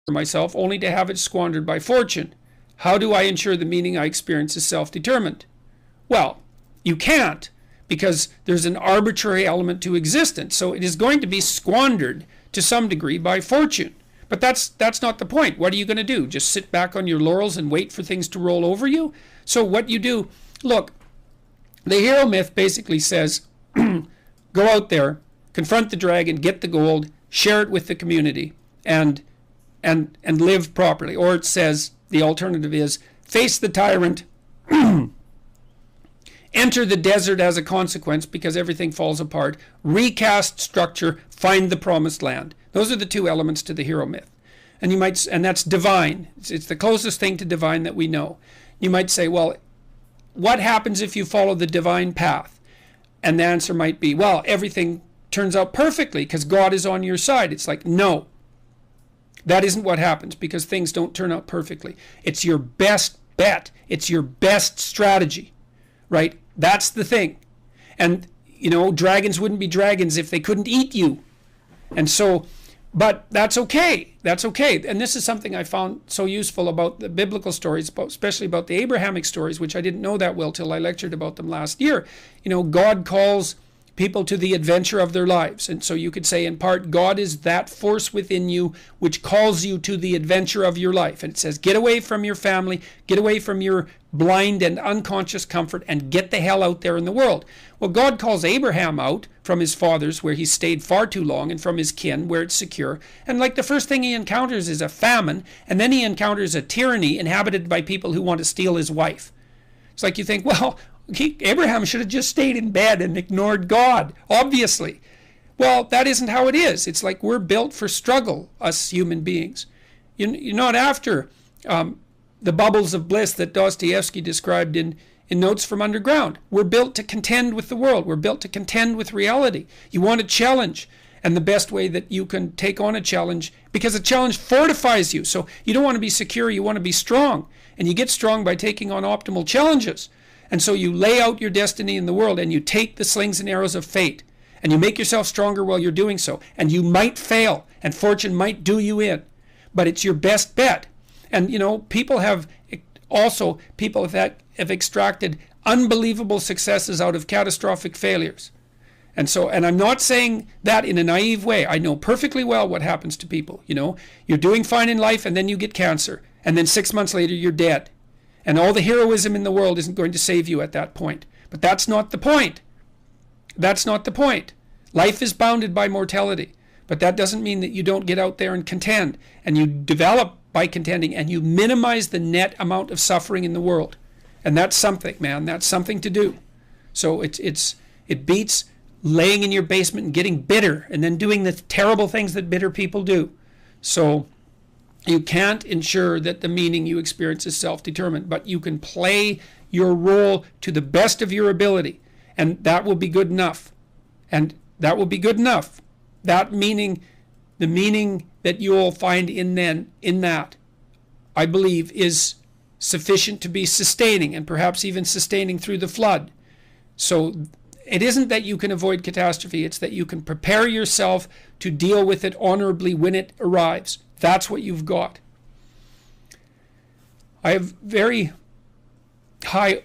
for myself only to have it squandered by fortune. How do I ensure the meaning I experience is self-determined? Well, you can't, because there's an arbitrary element to existence. So it is going to be squandered to some degree by fortune. But that's not the point. What are you going to do? Just sit back on your laurels and wait for things to roll over you? So what you do, look, the hero myth basically says, go out there, confront the dragon, get the gold, share it with the community, and live properly. Or it says, the alternative is, face the tyrant, enter the desert as a consequence because everything falls apart, recast structure, find the promised land. Those are the two elements to the hero myth. And that's divine. It's the closest thing to divine that we know. You might say, well, what happens if you follow the divine path? And the answer might be, well, everything turns out perfectly because God is on your side. It's like, no. That isn't what happens, because things don't turn out perfectly. It's your best bet. It's your best strategy, right? That's the thing. And, dragons wouldn't be dragons if they couldn't eat you. And so, but that's okay. That's okay. And this is something I found so useful about the biblical stories, especially about the Abrahamic stories, which I didn't know that well till I lectured about them last year. God calls people to the adventure of their lives. And so you could say, in part, God is that force within you which calls you to the adventure of your life. And it says, get away from your family, get away from your blind and unconscious comfort, and get the hell out there in the world. Well, God calls Abraham out from his fathers, where he stayed far too long, and from his kin, where it's secure. And like the first thing he encounters is a famine, and then he encounters a tyranny inhabited by people who want to steal his wife. It's like you think, well, Abraham should have just stayed in bed and ignored God, obviously. Well, that isn't how it is. It's like we're built for struggle, us human beings. You're not after the bubbles of bliss that Dostoevsky described in Notes from Underground. We're built to contend with the world. We're built to contend with reality. You want a challenge. And the best way that you can take on a challenge, because a challenge fortifies you. So you don't want to be secure, you want to be strong. And you get strong by taking on optimal challenges. And so you lay out your destiny in the world, and you take the slings and arrows of fate, and you make yourself stronger while you're doing so. And you might fail, and fortune might do you in, but it's your best bet. And people have extracted unbelievable successes out of catastrophic failures. And I'm not saying that in a naive way. I know perfectly well what happens to people. You're doing fine in life, and then you get cancer, and then 6 months later you're dead. And all the heroism in the world isn't going to save you at that point. But that's not the point. That's not the point. Life is bounded by mortality. But that doesn't mean that you don't get out there and contend. And you develop by contending, and you minimize the net amount of suffering in the world. And that's something, man. That's something to do. So it beats laying in your basement and getting bitter and then doing the terrible things that bitter people do. So you can't ensure that the meaning you experience is self-determined, but you can play your role to the best of your ability, and that will be good enough. And that will be good enough. That meaning, the meaning that you'll find in that, I believe, is sufficient to be sustaining, and perhaps even sustaining through the flood. So it isn't that you can avoid catastrophe, it's that you can prepare yourself to deal with it honorably when it arrives. That's what you've got. I have very high